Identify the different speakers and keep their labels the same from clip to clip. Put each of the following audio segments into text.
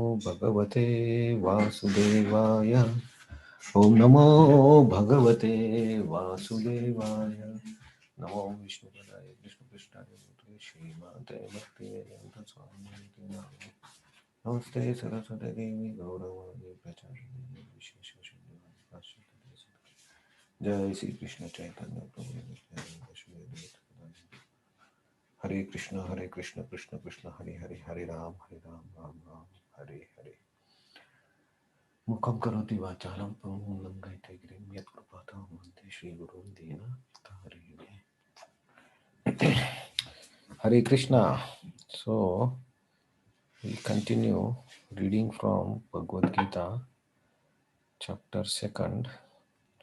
Speaker 1: भगवते वासुदेवाय ओम नमो भगवते वासुदेवाय नमो विष्णुपदाय कृष्णपृष्ठाय भूतले श्रीमते भक्तिवेदान्त स्वामिनिति नामिने नमस्ते सरस्वती देवी गौरवाणी प्रचारिणे विशेषशून्यवादी पाश्चात्य जय श्री कृष्ण चैतन्य प्रभु नित्यानंद श्री अद्वैत गदाधर हरे कृष्ण कृष्ण कृष्ण हरे हरे हरे राम राम राम हरे हरे मुखं करोति वाचालं पङ्गुं लङ्घयते गिरिं यत्कृपातं वन्दे श्रीगुरुं दीनतारिणे Hare Krishna. So we continue reading from Bhagavad Gita, chapter 2nd,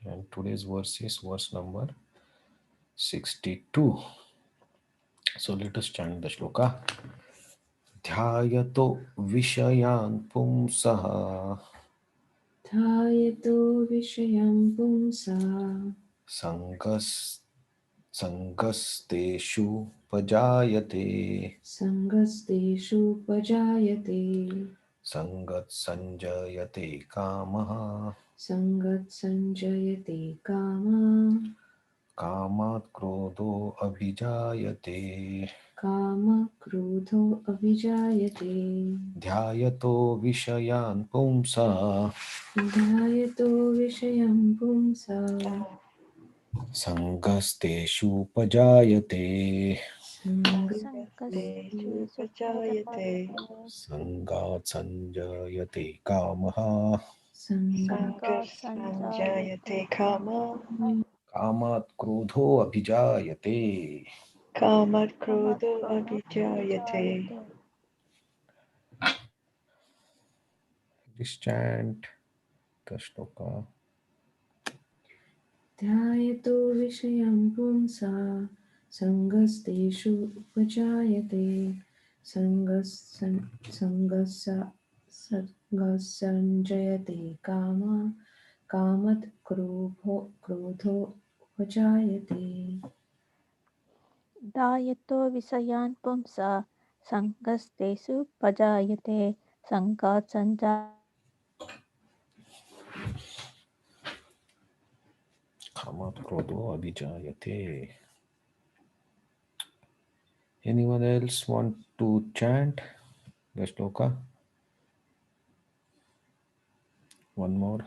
Speaker 1: and today's verse is verse number 62. So let us chant the shloka. ध्यायतो विषयान् पुंसः
Speaker 2: ध्यायतो विषयं पुंसा
Speaker 1: सङ्गस्तेषु पजायते
Speaker 2: सङ्गस्तेषुपजायते
Speaker 1: सङ्गत्सञ्जयते कामः
Speaker 2: सङ्गत्सञ्जयते कामा
Speaker 1: कामात् क्रोधो अभिजायते
Speaker 2: कामक्रोधो अभिजायते
Speaker 1: ध्यायतो विषयान् पुंसः
Speaker 2: ध्यायतो विषयं पुंसा
Speaker 1: सङ्गस्तेषु पजायते
Speaker 3: सङ्गस्तेषु उपजायते
Speaker 1: सङ्गात् सञ्जयते कामः
Speaker 3: सङ्गः सञ्जायते कामः
Speaker 1: कामात् क्रोधो अभिजायते
Speaker 3: कामात् क्रोधो अभिजायते.
Speaker 2: सङ्गसञ्जायते
Speaker 1: This chant the shloka.
Speaker 2: ध्यायतो विषयं पुंसा सङ्गस्तेषु उपजायते सङ्गस्सञ्जयते कामा कामत् क्रोधो उपजायते
Speaker 4: दायतो विषयान् पुंसा सङ्गस्तेषु पजायते सङ्गात्
Speaker 1: Kamat krodho abhijayate. Anyone else want to chant the shloka? One more.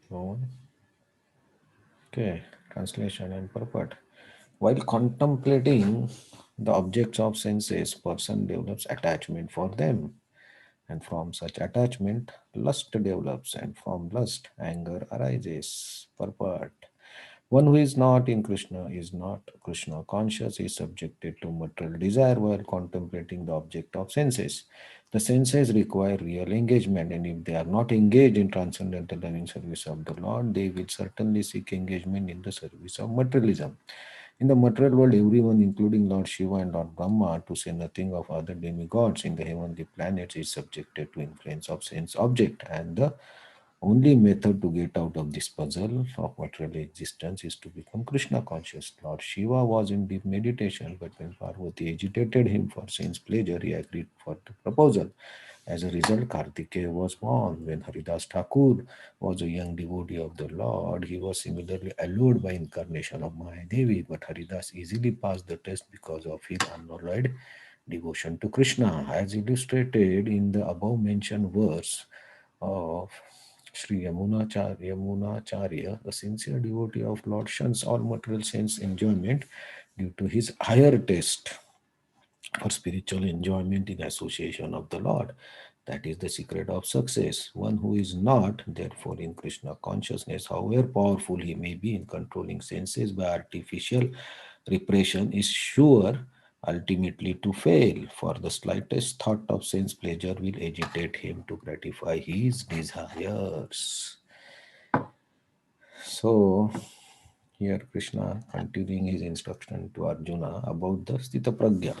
Speaker 1: No one? Okay. Translation and purport. While contemplating the objects of senses, person develops attachment for them. And from such attachment, lust develops, and from lust, anger arises. Purport. One who is not in Krishna is not Krishna conscious, is subjected to material desire while contemplating the object of senses. The senses require real engagement, and if they are not engaged in transcendental loving service of the Lord, they will certainly seek engagement in the service of materialism. In the material world, everyone, including Lord Shiva and Lord Brahma, to say nothing of other demigods in the heavenly planets, is subjected to influence of sense object, and the only method to get out of this puzzle of material existence is to become Krishna conscious. Lord Shiva was in deep meditation, but when Parvati agitated him for sense pleasure, he agreed for the proposal. As a result, Kartikeya was born. When Haridas Thakur was a young devotee of the Lord, he was similarly allured by incarnation of Mahadevi, but Haridas easily passed the test because of his unalloyed devotion to Krishna. As illustrated in the above mentioned verse of Sri Yamunacharya, the sincere devotee of Lord shuns all material sense enjoyment due to his higher taste for spiritual enjoyment in association of the Lord. That is the secret of success. One who is not, therefore, in Krishna consciousness, however powerful he may be in controlling senses by artificial repression, is sure ultimately to fail, for the slightest thought of sense pleasure will agitate him to gratify his desires. So, here Krishna continuing his instruction to Arjuna about the Sthita Pragya.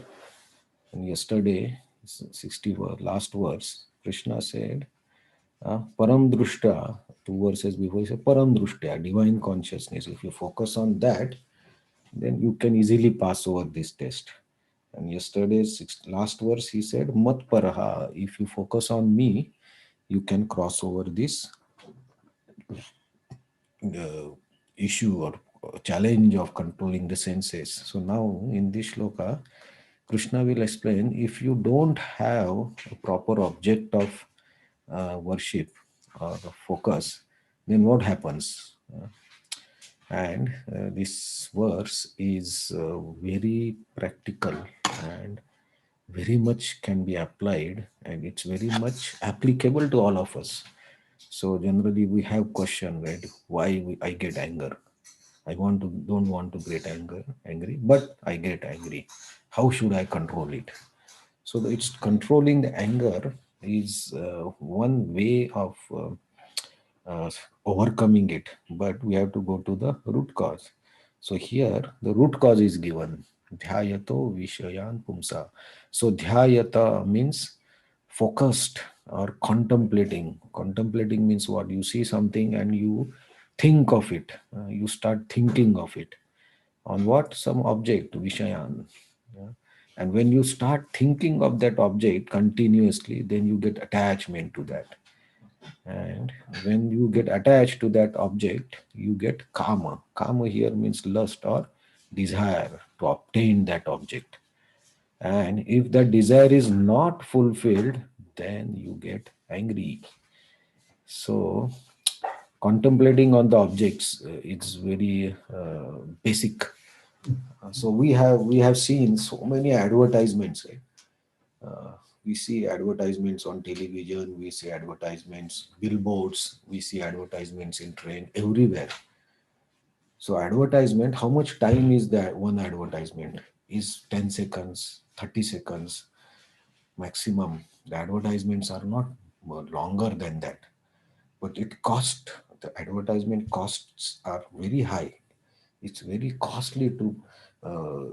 Speaker 1: And yesterday, 60 last verse, Krishna said, Param Drushta, two verses before, he said Param Drushta, divine consciousness. If you focus on that, then you can easily pass over this test. And yesterday's last verse, he said, Mat paraha, if you focus on me, you can cross over this uh, issue or challenge of controlling the senses. So now in this shloka, Krishna will explain if you don't have a proper object of worship or focus, then what happens? And this verse is very practical and very much can be applied, and it's very much applicable to all of us. So generally we have question, right? Why I get anger? I don't want to get angry, but I get angry. How should I control it? So it's controlling the anger is one way of overcoming it, but we have to go to the root cause. So here the root cause is given. Dhyayato Vishayan Pumsa. So dhyayata means focused or contemplating. Contemplating means what? You see something and you think of it. You start thinking of it. On what? Some object, Vishayan. Yeah. And when you start thinking of that object continuously, then you get attachment to that. And when you get attached to that object, you get kama. Kama here means lust or desire to obtain that object. And if that desire is not fulfilled, then you get angry. So contemplating on the objects, it's very basic. So we have seen so many advertisements, right? We see advertisements on television, we see advertisements, billboards, we see advertisements in train everywhere. So advertisement, how much time is that one advertisement? Is 10 seconds, 30 seconds maximum. The advertisements are not longer than that. But the advertisement costs are very high. It's very costly to uh,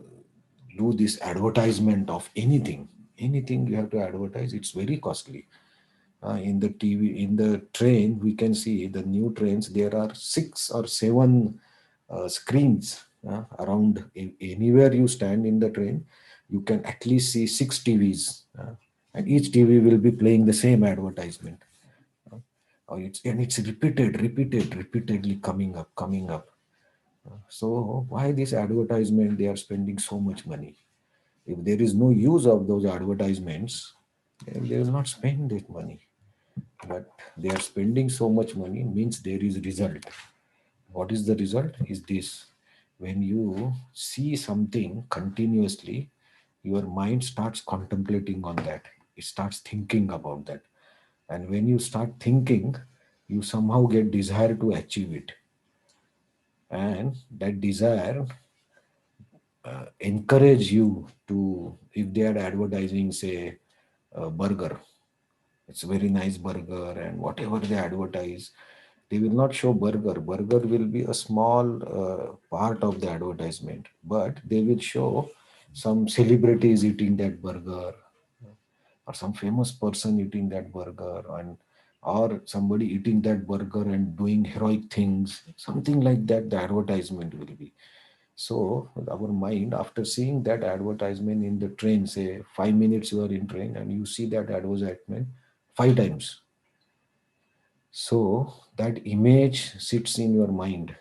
Speaker 1: do this advertisement of anything you have to advertise. It's very costly. In the TV, in the train, we can see the new trains, there are 6 or 7 screens around. Anywhere you stand in the train, you can at least see 6 TVs, and each TV will be playing the same advertisement. It's repeatedly coming up. So why this advertisement? They are spending so much money. If there is no use of those advertisements, then they will not spend that money. But they are spending so much money means there is result. What is the result? Is this: when you see something continuously, your mind starts contemplating on that. It starts thinking about that, and when you start thinking, you somehow get desire to achieve it, and that desire encourage you to, if they are advertising, say, a burger, it's a very nice burger, and whatever they advertise, they will not show burger will be a small part of the advertisement, but they will show some celebrities eating that burger, or some famous person eating that burger, and or somebody eating that burger and doing heroic things, something like that the advertisement will be. So our mind, after seeing that advertisement in the train, say 5 minutes you are in train and you see that advertisement 5 times, so that image sits in your mind,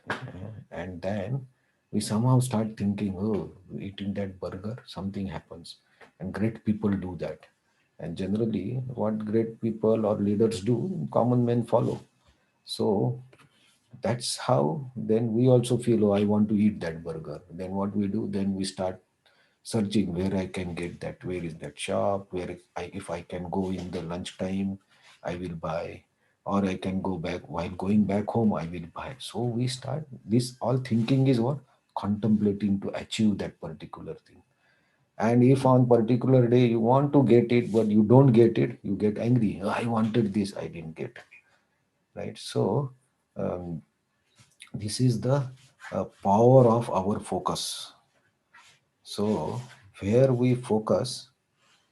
Speaker 1: and then we somehow start thinking, oh, eating that burger, something happens, and great people do that. And generally, what great people or leaders do, common men follow. So that's how then we also feel, oh, I want to eat that burger. Then what we do? Then we start searching where I can get that, where is that shop, if I can go in the lunchtime, I will buy, or I can go back while going back home, I will buy. So we start this all thinking is what? Contemplating to achieve that particular thing. And if on particular day you want to get it, but you don't get it, you get angry. "Oh, I wanted this, I didn't get." Right? So um, this is the power of our focus. So where we focus,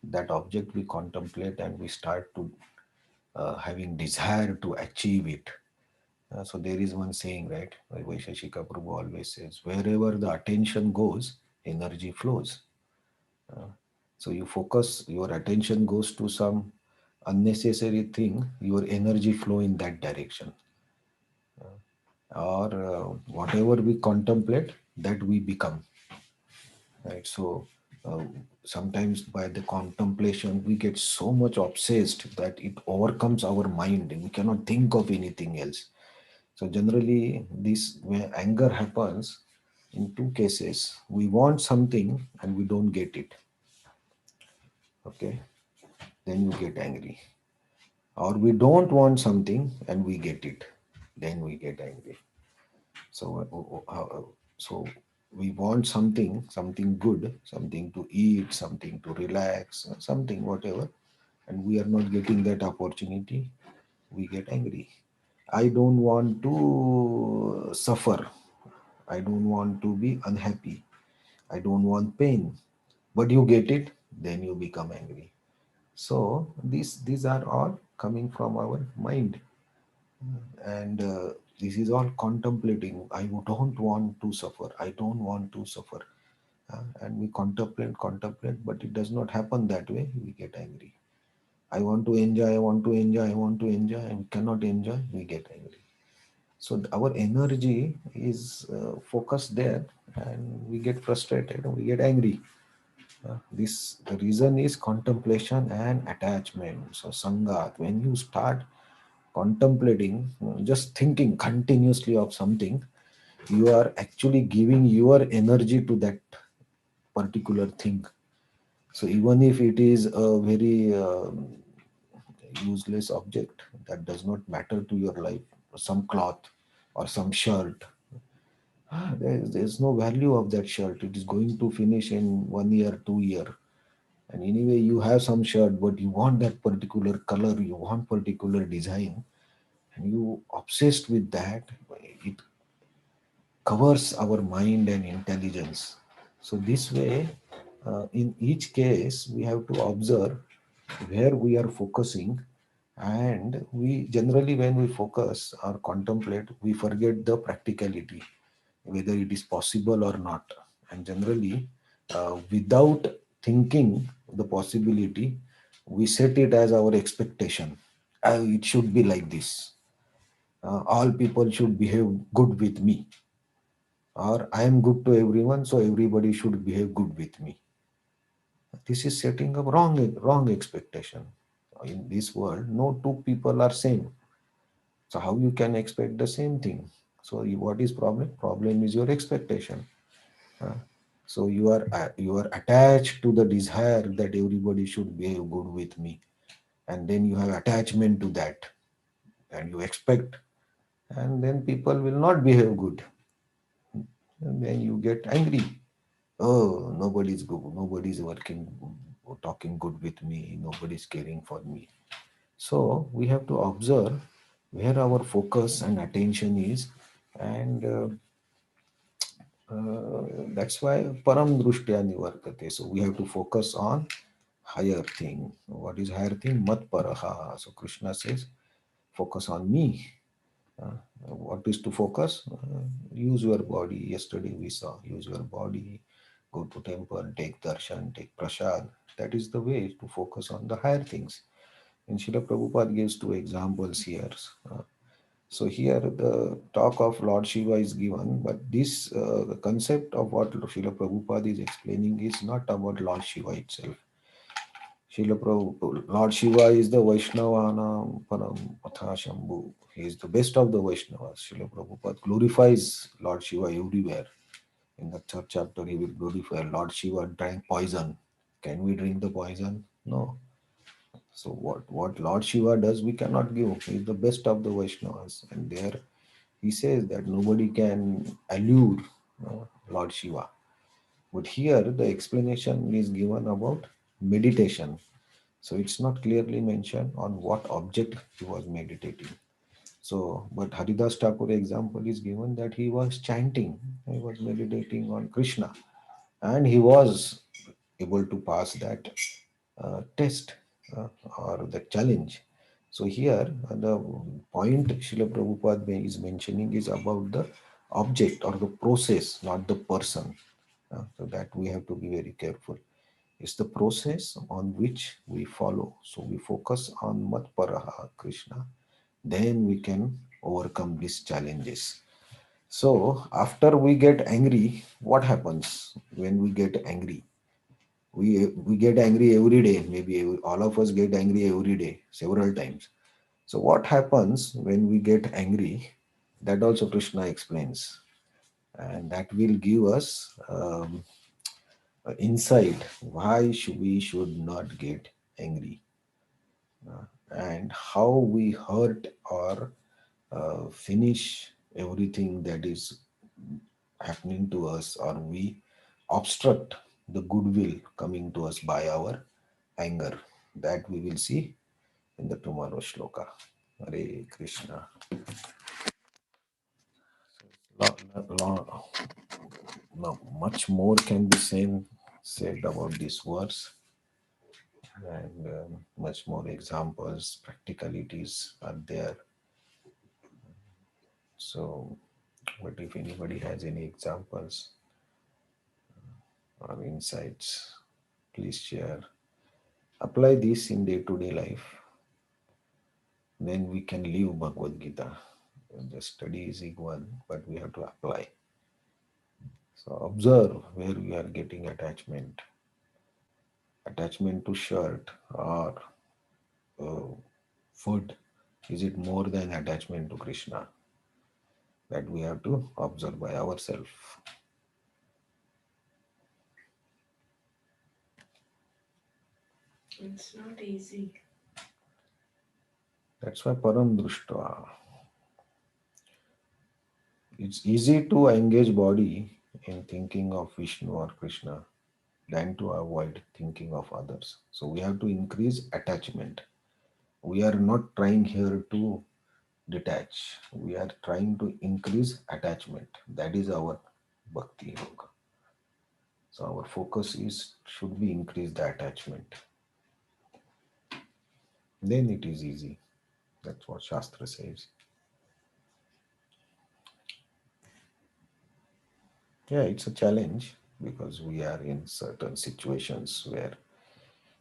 Speaker 1: that object we contemplate, and we start to having desire to achieve it. So there is one saying, right? Like Vaisheshika Prabhu always says, wherever the attention goes, energy flows. Uh, so you focus, your attention goes to some unnecessary thing, your energy flow in that direction. Or whatever we contemplate, that we become, right? So uh, sometimes by the contemplation, we get so much obsessed that it overcomes our mind and we cannot think of anything else. So generally, this when anger happens in two cases. We want something and we don't get it. Okay, then you get angry. Or we don't want something and we get it, then we get angry. So so we want something good, something to eat, something to relax, something whatever, and we are not getting that opportunity. We get angry. I don't want to suffer. I don't want to be unhappy. I don't want pain. But you get it, then you become angry. So these are all coming from our mind, and this is all contemplating. I don't want to suffer. I don't want to suffer, and we contemplate, but it does not happen that way. We get angry. I want to enjoy. I want to enjoy. I want to enjoy, and we cannot enjoy. We get angry. So our energy is focused there, and we get frustrated and we get angry. This the reason is contemplation and attachment. So sangat, when you start contemplating, just thinking continuously of something, you are actually giving your energy to that particular thing. So even if it is a very useless object that does not matter to your life, some cloth or some shirt, there's no value of that shirt. It is going to finish in 1 year, 2 year. And anyway, you have some shirt, but you want that particular color, you want particular design, and you obsessed with that. It covers our mind and intelligence. So this way, in each case, we have to observe where we are focusing, and we generally, when we focus or contemplate, we forget the practicality, whether it is possible or not. And generally, without thinking the possibility, we set it as our expectation. It should be like this. All people should behave good with me, or I am good to everyone, so everybody should behave good with me. This is setting up wrong expectation. In this world, no two people are same. So how you can expect the same thing? So what is problem? Problem is your expectation. Uh, so you are attached to the desire that everybody should behave good with me, and then you have attachment to that, and you expect, and then people will not behave good, and then you get angry. Oh, nobody's good, nobody's working, talking good with me, nobody's caring for me. So we have to observe where our focus and attention is, and that's why param drushtya nivartate. So we have to focus on higher thing. What is higher thing? Mat paraha. So Krishna says, focus on me. What is to focus? Use your body. Yesterday we saw, use your body, go to temple, take darshan, take prasad. That is the way to focus on the higher things. And Srila Prabhupada gives two examples here. Uh, so here the talk of Lord Shiva is given, but this the concept of what Srila Prabhupada is explaining is not about Lord Shiva itself. Lord Shiva is the Vaishnavana Param Patha Shambhu. He is the best of the Vaishnavas. Srila Prabhupada glorifies Lord Shiva everywhere. In the third chapter, he will glorify Lord Shiva drank poison. Can we drink the poison? No. So what Lord Shiva does, we cannot give. He is the best of the Vaishnavas. And there he says that nobody can allure Lord Shiva. But here the explanation is given about meditation. So it's not clearly mentioned on what object he was meditating. So, but Haridas Thakur example is given that he was chanting, he was meditating on Krishna, and he was able to pass that test or the challenge. So here, the point Srila Prabhupada is mentioning is about the object or the process, not the person. So that we have to be very careful. It's the process on which we follow. So we focus on Matparaha Krishna, then we can overcome these challenges. So after we get angry, what happens when we get angry? We get angry every day. Maybe all of us get angry every day, several times. So what happens when we get angry? That also Krishna explains, and that will give us insight why we should not get angry, and how we hurt or finish everything that is happening to us, or we obstruct the goodwill coming to us by our anger. That we will see in the tomorrow shloka. Hare Krishna. Now, much more can be said about this verse, and much more examples, practicalities are there. So, but if anybody has any examples or insights, please share. Apply this in day-to-day life, then we can live Bhagavad Gita. The study is one, but we have to apply. So observe where we are getting attachment to shirt or uh, food. Is it more than attachment to Krishna? That we have to observe by ourselves.
Speaker 2: It's not easy.
Speaker 1: That's why Param Drushta. It's easy to engage body in thinking of Vishnu or Krishna than to avoid thinking of others. So we have to increase attachment. We are not trying here to detach. We are trying to increase attachment. That is our bhakti yoga. So our focus is should be increase the attachment. Then it is easy. That's what Shastra says. Yeah, it's a challenge because we are in certain situations where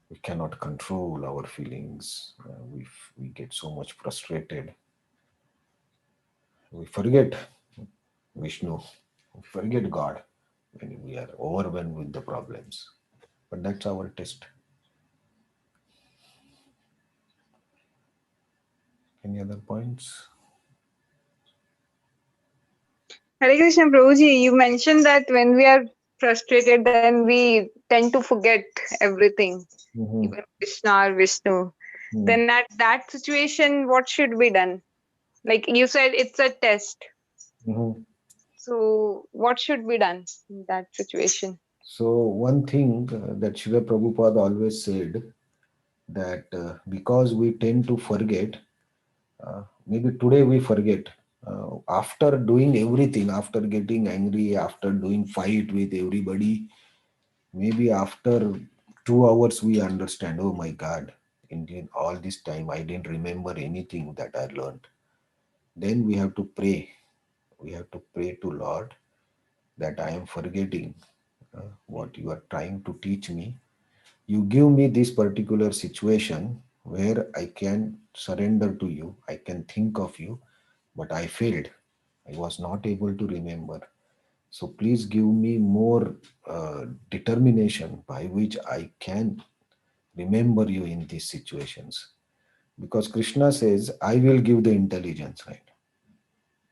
Speaker 1: we cannot control our feelings. We get so much frustrated. We forget Vishnu. We forget God when we are overwhelmed with the problems. But that's our test. Any other points?
Speaker 5: Hare Krishna Prabhuji, you mentioned that when we are frustrated, then we tend to forget everything,
Speaker 1: Mm-hmm.
Speaker 5: even Krishna or Vishnu. Then at that situation, what should be done? Like you said, it's a test.
Speaker 1: Mm-hmm.
Speaker 5: So, what should be done in that situation?
Speaker 1: So one thing that Srila Prabhupada always said that because we tend to forget, maybe today we forget. After doing everything, after getting angry, after doing fight with everybody, maybe after 2 hours we understand, oh my God, in all this time I didn't remember anything that I learned. Then we have to pray. We have to pray to Lord that I am forgetting what you are trying to teach me. You give me this particular situation where I can surrender to you, I can think of you, but I failed. I was not able to remember. So please give me more determination by which I can remember you in these situations. Because Krishna says, I will give the intelligence, right?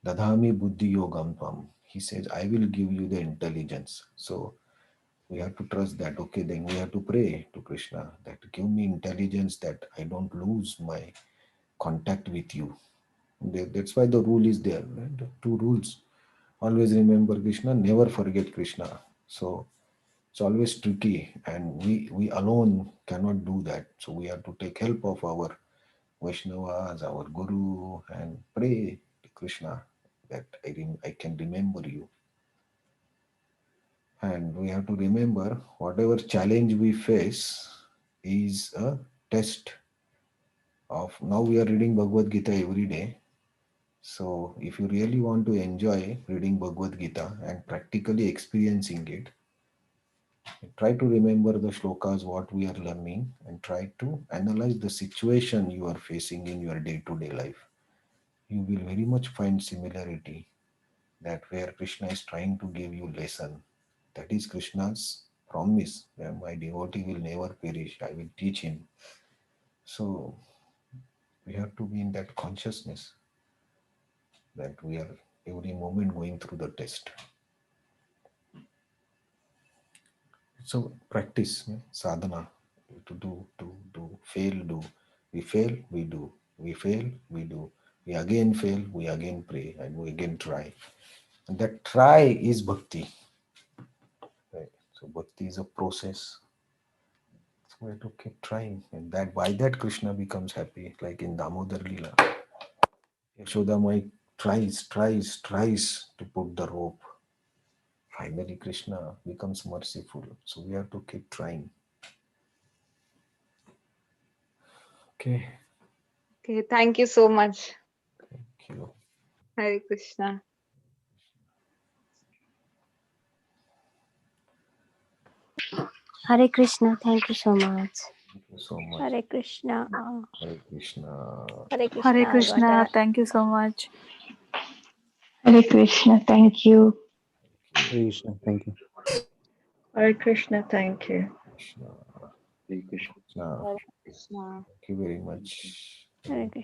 Speaker 1: Dadhami buddhi yogam tvam. He says, I will give you the intelligence. So we have to trust that. Okay, then we have to pray to Krishna that give me intelligence that I don't lose my contact with you. That's why the rule is there, right? The two rules. Always remember Krishna, never forget Krishna. So it's always tricky, and we alone cannot do that. So we have to take help of our Vaishnavas, our Guru, and pray to Krishna that I can remember you. And we have to remember whatever challenge we face is a test of now we are reading Bhagavad Gita every day. So if you really want to enjoy reading Bhagavad Gita and practically experiencing it, try to remember the shlokas what we are learning and try to analyze the situation you are facing in your day-to-day life. You will very much find similarity that where Krishna is trying to give you lesson. That is Krishna's promise that my devotee will never perish. I will teach him. So we have to be in that consciousness that we are every moment going through the test. So practice, sadhana, to do, fail, do. We fail, we do. We fail, we do. We again fail, we again pray, and we again try. And that try is bhakti. Right? So bhakti is a process. So we have to keep trying. And that by that Krishna becomes happy. Like in Damodar Leela. Yashoda Mai tries to put the rope. Finally Krishna becomes merciful. So we have to keep trying. Okay.
Speaker 5: Okay, thank you so much.
Speaker 1: Thank you.
Speaker 5: Hare Krishna.
Speaker 6: Hare Krishna. Thank you so much.
Speaker 1: Thank you so much.
Speaker 4: Hare Krishna.
Speaker 1: Hare Krishna.
Speaker 4: Hare
Speaker 7: Hare
Speaker 4: Krishna. I got
Speaker 7: Krishna.
Speaker 4: a
Speaker 7: Thank you so much.
Speaker 3: Hare Krishna, thank you.
Speaker 8: Hare Krishna. Thank you.
Speaker 3: Hare Krishna, thank you.
Speaker 1: Krishna.
Speaker 9: Hare Krishna.
Speaker 1: Krishna.
Speaker 2: Hare Krishna.
Speaker 1: Thank you very much.
Speaker 4: Hare Krishna.